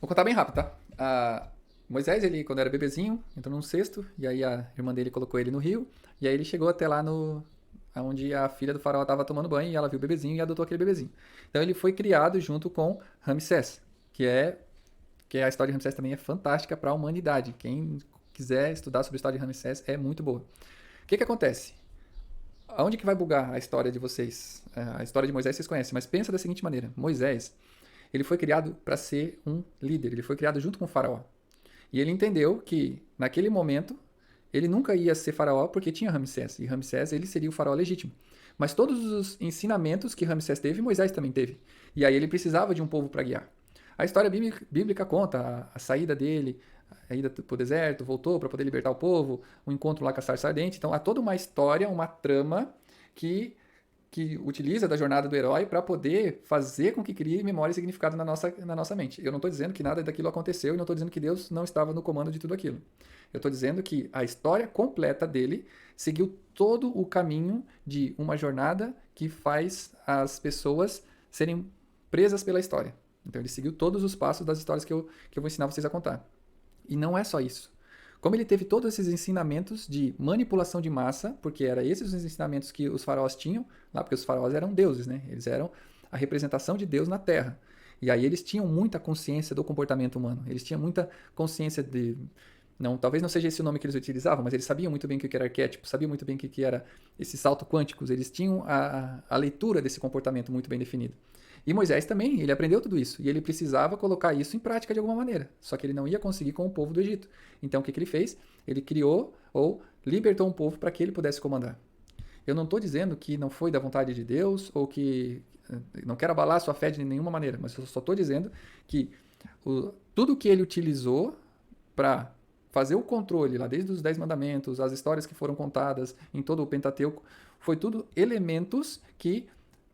Vou contar bem rápido, tá? Moisés, ele, quando era bebezinho, entrou num cesto, e aí a irmã dele colocou ele no rio, e aí ele chegou até lá onde a filha do faraó estava tomando banho, e ela viu o bebezinho e adotou aquele bebezinho. Então ele foi criado junto com Ramsés, que é que a história de Ramsés também é fantástica para a humanidade. Quem quiser estudar sobre a história de Ramsés é muito boa. O que acontece? Aonde que vai bugar a história de vocês? A história de Moisés vocês conhecem, mas pensa da seguinte maneira. Moisés, ele foi criado para ser um líder, ele foi criado junto com o faraó. E ele entendeu que, naquele momento, ele nunca ia ser faraó porque tinha Ramsés. E Ramsés, ele seria o faraó legítimo. Mas todos os ensinamentos que Ramsés teve, Moisés também teve. E aí ele precisava de um povo para guiar. A história bíblica conta a saída dele, a ida para o deserto, voltou para poder libertar o povo, o encontro lá com a sarça ardente. Então há toda uma história, uma trama que que utiliza da jornada do herói para poder fazer com que crie memória e significado na nossa mente. Eu não estou dizendo que nada daquilo aconteceu e não estou dizendo que Deus não estava no comando de tudo aquilo. Eu estou dizendo que a história completa dele seguiu todo o caminho de uma jornada que faz as pessoas serem presas pela história. Então ele seguiu todos os passos das histórias que eu vou ensinar vocês a contar. E não é só isso. Como ele teve todos esses ensinamentos de manipulação de massa, porque eram esses os ensinamentos que os faraós tinham, lá porque os faraós eram deuses, né? Eles eram a representação de Deus na Terra. E aí eles tinham muita consciência do comportamento humano. Eles tinham muita consciência de... Não, talvez não seja esse o nome que eles utilizavam, mas eles sabiam muito bem o que era arquétipo, sabiam muito bem o que era esse salto quânticos. Eles tinham a leitura desse comportamento muito bem definido. E Moisés também, ele aprendeu tudo isso. E ele precisava colocar isso em prática de alguma maneira. Só que ele não ia conseguir com o povo do Egito. Então o que ele fez? Ele criou ou libertou um povo para que ele pudesse comandar. Eu não estou dizendo que não foi da vontade de Deus ou que não quero abalar a sua fé de nenhuma maneira, mas eu só estou dizendo que tudo que ele utilizou para fazer o controle, lá desde os 10 mandamentos, as histórias que foram contadas em todo o Pentateuco, foi tudo elementos que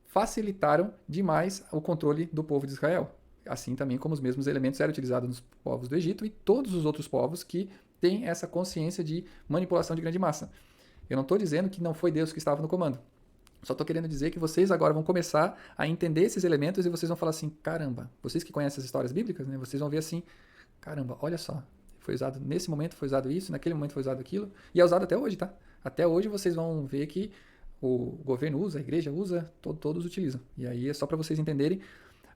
facilitaram demais o controle do povo de Israel. Assim também como os mesmos elementos eram utilizados nos povos do Egito e todos os outros povos que têm essa consciência de manipulação de grande massa. Eu não estou dizendo que não foi Deus que estava no comando. Só estou querendo dizer que vocês agora vão começar a entender esses elementos e vocês vão falar assim, caramba, vocês que conhecem as histórias bíblicas, né, vocês vão ver assim, caramba, olha só, foi usado nesse momento, foi usado isso, naquele momento foi usado aquilo, e é usado até hoje, tá? Até hoje vocês vão ver que o governo usa, a igreja usa, todos utilizam. E aí é só para vocês entenderem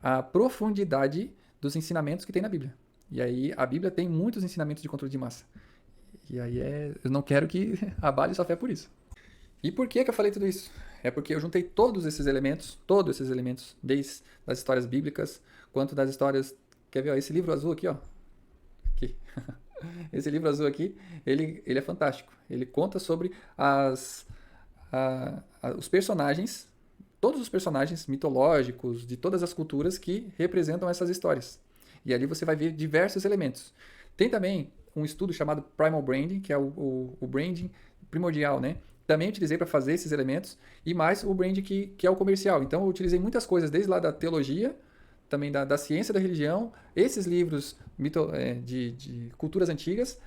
a profundidade dos ensinamentos que tem na Bíblia. E aí a Bíblia tem muitos ensinamentos de controle de massa. E aí eu não quero que abale sua fé por isso. E por que eu falei tudo isso? É porque eu juntei todos esses elementos, desde as histórias bíblicas, quanto das histórias... Quer ver, ó, esse livro azul aqui, ó. Aqui. Esse livro azul aqui, ele é fantástico. Ele conta sobre os personagens, todos os personagens mitológicos de todas as culturas que representam essas histórias. E ali você vai ver diversos elementos. Tem também um estudo chamado Primal Branding, que é o branding primordial, né? Também utilizei para fazer esses elementos, e mais o branding que é o comercial. Então eu utilizei muitas coisas, desde lá da teologia, também da ciência da religião, esses livros de culturas antigas,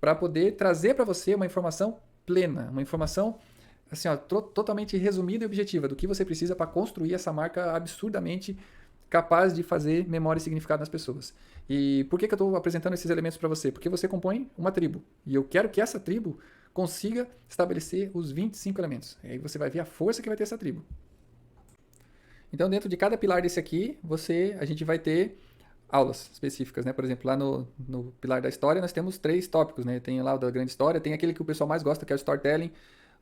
para poder trazer para você uma informação plena, uma informação assim, ó, totalmente resumida e objetiva do que você precisa para construir essa marca absurdamente capaz de fazer memória e significado nas pessoas. E por que eu estou apresentando esses elementos para você? Porque você compõe uma tribo. E eu quero que essa tribo consiga estabelecer os 25 elementos. E aí você vai ver a força que vai ter essa tribo. Então, dentro de cada pilar desse aqui, a gente vai ter aulas específicas, né? Por exemplo, lá no pilar da história, nós temos 3 tópicos, né? Tem lá o da grande história, tem aquele que o pessoal mais gosta, que é o storytelling.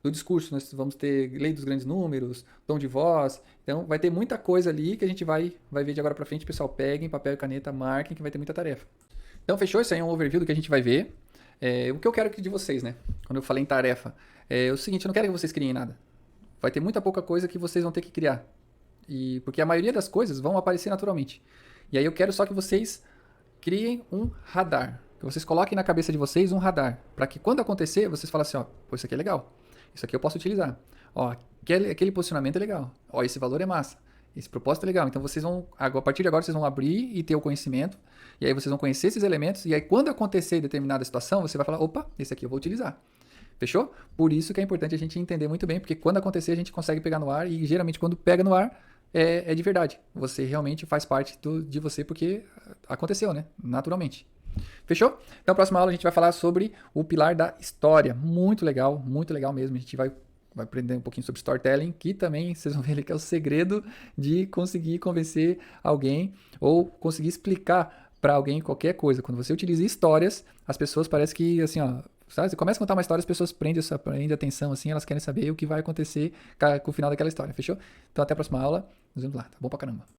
Do discurso, nós vamos ter lei dos grandes números, tom de voz. Então, vai ter muita coisa ali que a gente vai ver de agora para frente. Pessoal, peguem papel e caneta, marquem, que vai ter muita tarefa. Então, fechou? Isso aí é um overview do que a gente vai ver. O que eu quero de vocês, né? Quando eu falei em tarefa, é o seguinte, eu não quero que vocês criem nada. Vai ter muita pouca coisa que vocês vão ter que criar. Porque a maioria das coisas vão aparecer naturalmente. E aí eu quero só que vocês criem um radar. Que vocês coloquem na cabeça de vocês um radar. Para que quando acontecer, vocês falem assim, ó, pô, isso aqui é legal. Isso aqui eu posso utilizar. Ó, aquele posicionamento é legal. Ó, esse valor é massa. Esse propósito é legal. Então vocês vão, a partir de agora, vocês vão abrir e ter o conhecimento. E aí vocês vão conhecer esses elementos. E aí quando acontecer determinada situação, você vai falar, opa, esse aqui eu vou utilizar. Fechou? Por isso que é importante a gente entender muito bem, porque quando acontecer a gente consegue pegar no ar. E geralmente quando pega no ar, é de verdade. Você realmente faz parte de você porque aconteceu, né? Naturalmente. Fechou? Então, na próxima aula a gente vai falar sobre o pilar da história. Muito legal mesmo. A gente vai aprender um pouquinho sobre storytelling, que também vocês vão ver ali que é o segredo de conseguir convencer alguém ou conseguir explicar para alguém qualquer coisa. Quando você utiliza histórias, as pessoas parecem que, assim, ó, sabe? Você começa a contar uma história, as pessoas prendem atenção, assim, elas querem saber o que vai acontecer com o final daquela história, fechou? Então, até a próxima aula. Nos vemos lá, tá bom pra caramba.